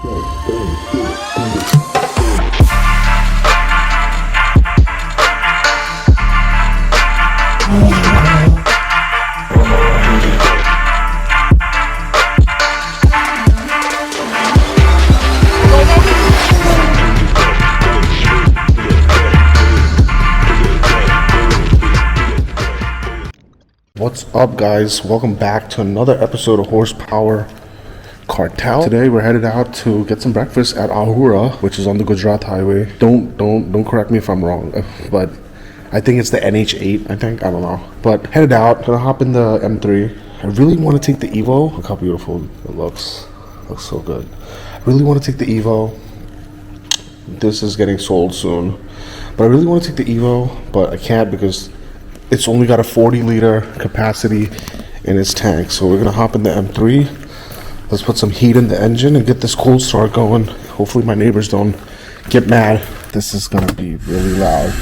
What's up, guys? Welcome back to another episode of Horsepower Cartel. Today we're headed out to get some breakfast at Ahura, which is on the Gujarat highway. Don't correct me if I'm wrong, but I think it's the NH8, I don't know. But headed out, gonna hop in the M3. I really want to take the Evo. Look how beautiful it looks. Looks so good. I really want to take the Evo. This is getting sold soon. But I really want to take the Evo, but I can't because it's only got a 40-liter capacity in its tank. So we're gonna hop in the M3. Let's put some heat in the engine and get this cold start going. Hopefully my neighbors don't get mad. This is gonna be really loud.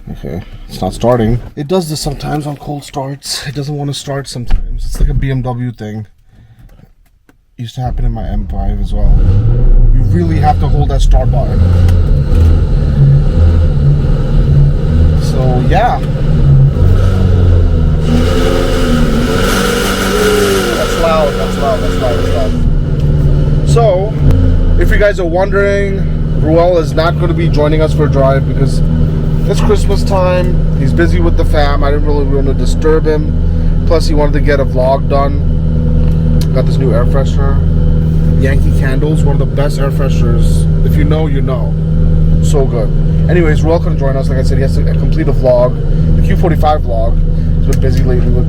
Okay, it's not starting. It does this sometimes on cold starts. It doesn't want to start sometimes. It's like a BMW thing. It used to happen in my M5 as well. You really have to hold that start button. So yeah, that's loud. So if you guys are wondering, Ruel is not going to be joining us for a drive because it's Christmas time. He's busy with the fam. I didn't really want to disturb him. Plus he wanted to get a vlog done. Got this new air freshener, Yankee Candles, one of the best air fresheners. If you know, you know. So good. Anyways, Ruel couldn't join us. Like I said, he has to complete a vlog, the Q45 vlog. He's been busy lately with,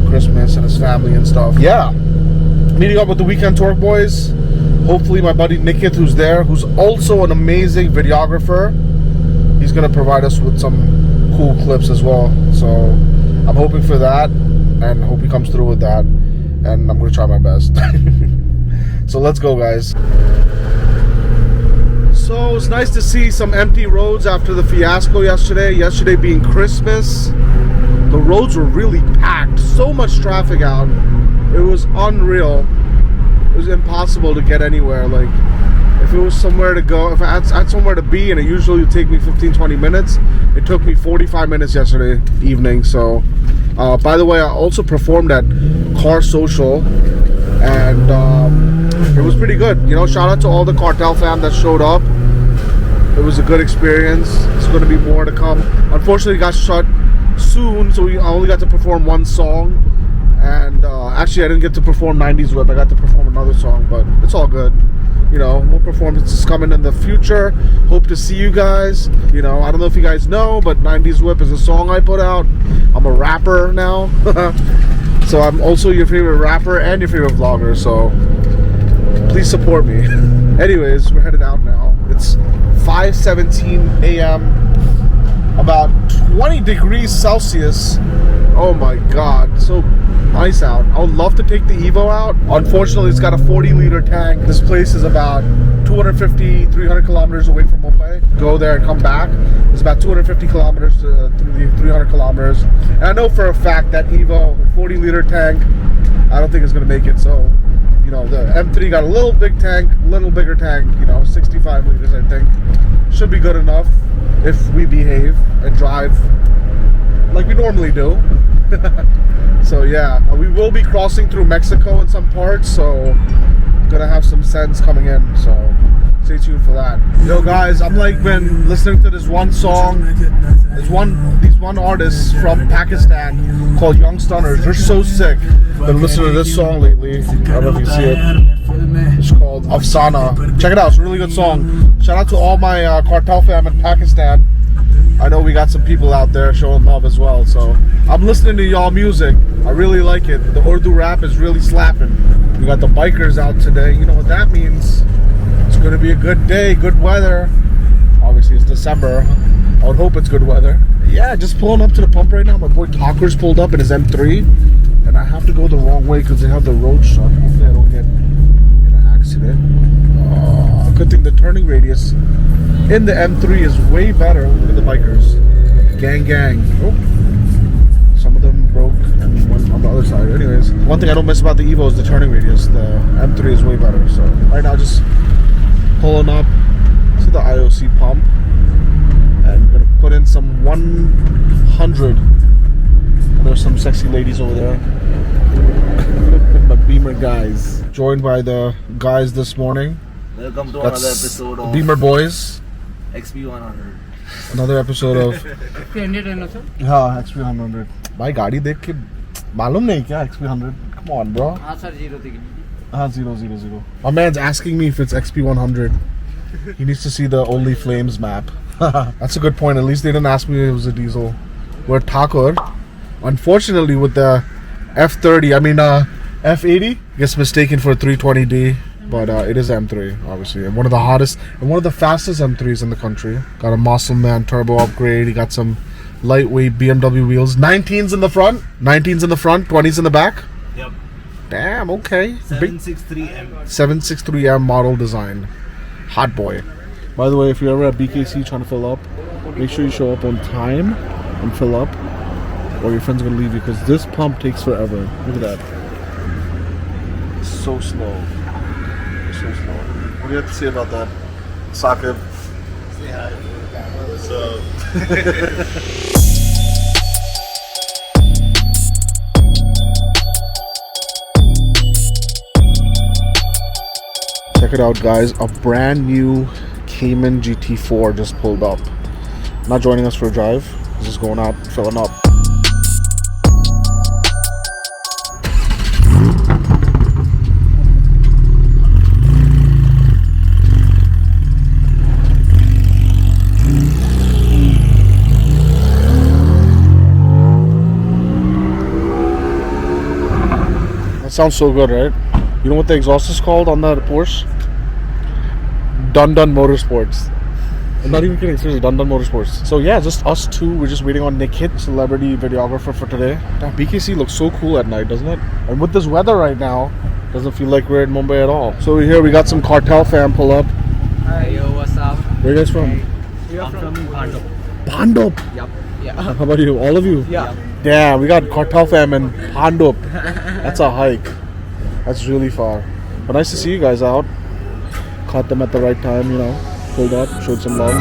Christmas and his family and stuff. Yeah. Meeting up with the Weekend Torque boys. Hopefully my buddy Nikit, who's there, who's also an amazing videographer, he's going to provide us with some cool clips as well. So I'm hoping for that and hope he comes through with that. And I'm going to try my best. So let's go, guys. So it's nice to see some empty roads after the fiasco yesterday. Yesterday being Christmas, the roads were really packed. So much traffic out. It was unreal. It was impossible to get anywhere. Like, if it was somewhere to go, if I had somewhere to be, and it usually would take me 15-20 minutes, it took me 45 minutes yesterday evening. So, by the way, I also performed at Car Social, and it was pretty good. Shout out to all the Cartel fam that showed up. It was a good experience. There's going to be more to come. Unfortunately, it got shut soon, so I only got to perform one song. And actually, I didn't get to perform 90s Whip. I got to perform another song, but it's all good. More performances coming in the future. Hope to see you guys. I don't know if you guys know, but 90s Whip is a song I put out. I'm a rapper now. So I'm also your favorite rapper and your favorite vlogger. So please support me. Anyways, we're headed out now. It's 5:17 a.m. About 20 degrees Celsius. Oh my God, so nice out. I would love to take the Evo out. Unfortunately, it's got a 40-liter tank. This place is about 250, 300 kilometers away from Mumbai. Go there and come back. It's about 250 kilometers to 300 kilometers. And I know for a fact that Evo 40-liter tank, I don't think it's going to make it. So, the M3 got a little big tank, little bigger tank, 65 liters, I think. Should be good enough if we behave and drive like we normally do. So yeah, we will be crossing through Mexico in some parts, so gonna have some sends coming in, so stay tuned for that. Guys, I'm been listening to this one song. These one artists from Pakistan called Young Stunners. They're so sick. Been listening to this song lately. I don't know if you see it. It's called Afsana. Check it out. It's a really good song. Shout out to all my Cartel fam in Pakistan. I know we got some people out there showing love as well. So I'm listening to y'all music. I really like it. The Urdu rap is really slapping. We got the bikers out today. You know what that means. It's going to be a good day, good weather. Obviously, it's December. I would hope it's good weather. Yeah, just pulling up to the pump right now. My boy Talker's pulled up in his M3. And I have to go the wrong way because they have the road shut. Hopefully I don't get in an accident. Good thing the turning radius in the M3 is way better. Look at the bikers. Gang. Oh. Some of them broke and one on the other side. Anyways, one thing I don't miss about the Evo is the turning radius. The M3 is way better. So right now, just pulling up to the IOC pump, and we're gonna put in some 100. And there's some sexy ladies over there. My Beamer guys, joined by the guys this morning. Welcome to That's another episode of Beamer Boys. XP100. Another episode of हाँ XP100. भाई गाड़ी देख के मालूम नहीं क्या XP100? Come on, bro. हाँ sir 0 थी हाँ 000. My man's asking me if it's XP100. He needs to see the Only Flames map. That's a good point. At least they didn't ask me if it was a diesel. We're Thakur. Unfortunately, with the F30, I mean F80 gets mistaken for a 320D. But it is M3, obviously, and one of the hottest and one of the fastest M3s in the country. Got a Muscle Man turbo upgrade. He got some lightweight BMW wheels. 19s in the front, 20s in the back. Yep. Damn, okay. 763M. 763M model design. Hot boy. By the way, if you're ever at BKC trying to fill up, make sure you show up on time and fill up, or your friend's gonna leave you because this pump takes forever. Look at that. It's so slow. So slow. What do you have to say about that, Saqib? Say hi. What's up? Check it out, guys. A brand new Cayman GT4 just pulled up. Not joining us for a drive. He's just going out, filling up. Sounds so good, right? You know what the exhaust is called on that Porsche? Dun Motorsports. I'm not even kidding, seriously, Dun Motorsports. So yeah, just us two. We're just waiting on Nick Hit, celebrity videographer for today. BKC looks so cool at night, doesn't it? And with this weather right now, doesn't feel like we're in Mumbai at all. So here we got some Cartel fam pull up. Hi, yo, what's up? Where are you guys from? We are from Bhandop. Bhandop. Yep. Yeah. How about you? All of you? Yeah. Damn, we got Cartel fam in Bhandop. That's a hike. That's really far. But nice to see you guys out. Caught them at the right time, you know. Pulled up, showed some love.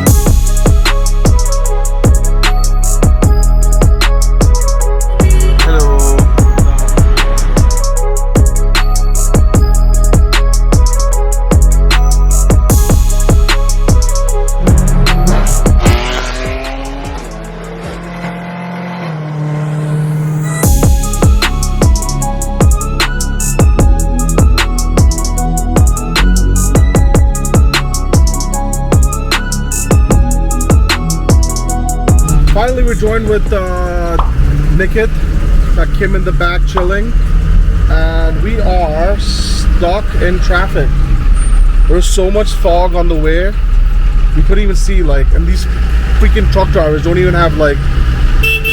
Finally, we're joined with Nikit, got Kim in the back chilling, and we are stuck in traffic. There's so much fog on the way, we couldn't even see, like, and these freaking truck drivers don't even have like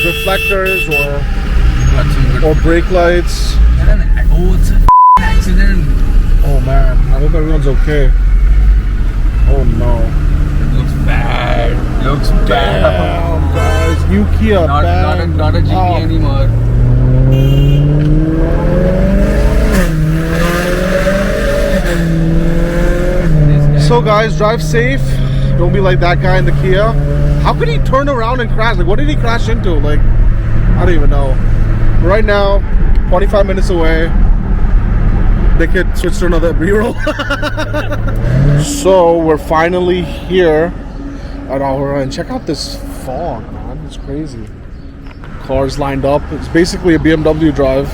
reflectors or brake lights. Oh, it's an accident. Oh man, I hope everyone's okay. Oh no. It looks bad. Looks bad. Damn, guys, new Kia. Not a GT anymore. So guys, drive safe. Don't be like that guy in the Kia. How could he turn around and crash? Like, what did he crash into? Like, I don't even know. Right now, 25 minutes away. They could switch to another B-roll. So we're finally here at Ahura, and check out this fog, man. It's crazy. Cars lined up. It's basically a BMW drive.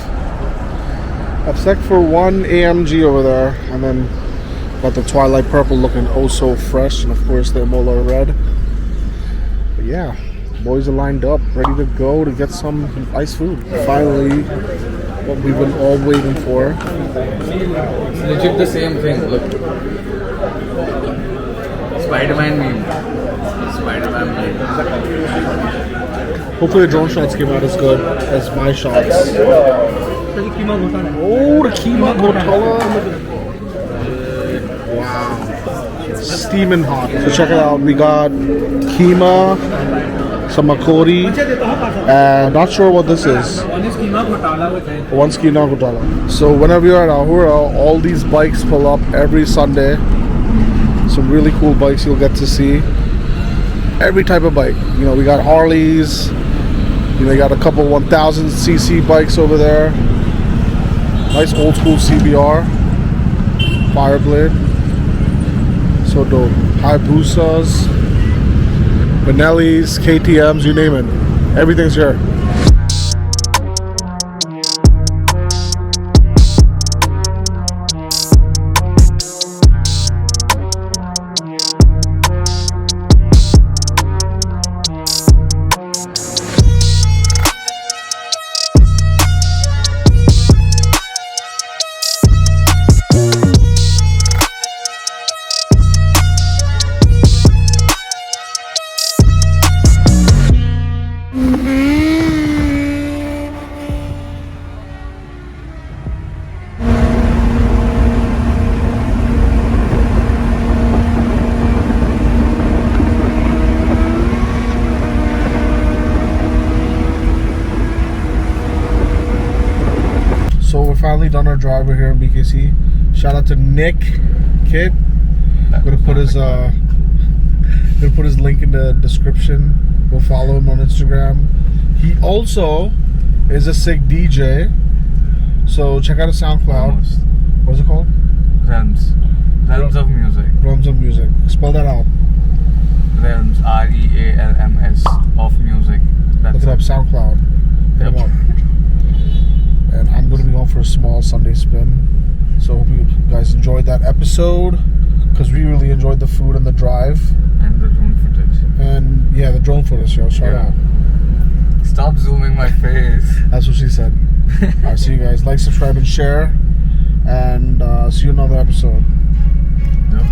Except for one AMG over there, and then got the Twilight Purple looking oh so fresh, and of course the Imola Red. But yeah, boys are lined up, ready to go to get some ice food. Finally, what we've been all waiting for. It's legit the same thing. Look. Spider-Man meme. Spider-Man meme. Hopefully the drone shots came out as good as my shots. Oh, the Kima Gotala. Wow. Steaming hot. So check it out. We got Kima. some makori, and not sure what this is. One skina gotala. So whenever you're at Ahura, all these bikes pull up every Sunday. Some really cool bikes you'll get to see. Every type of bike. You know, we got Harleys. You know, you got a couple 1000cc bikes over there. Nice old school CBR. Fireblade. So dope. Hayabusas, Benellis, KTMs, you name it. Everything's here. So we're finally done our drive. We're here in BKC. Shout out to Nick Kid. I'm gonna put his link in the description. Go follow him on Instagram. He also is a sick DJ. So check out his SoundCloud. Almost. What is it called? Realms of music. Realms of Music. Spell that out. Realms, REALMS of music. Look it up. SoundCloud. Hit him Yep. up. And I'm going to be going for a small Sunday spin. So hope you guys enjoyed that episode, because we really enjoyed the food and the drive. And the drone footage. And yeah, the drone footage, yo. Shout out. Stop zooming my face. That's what she said. Alright, see you guys. Like, subscribe, and share. And see you in another episode. Yep.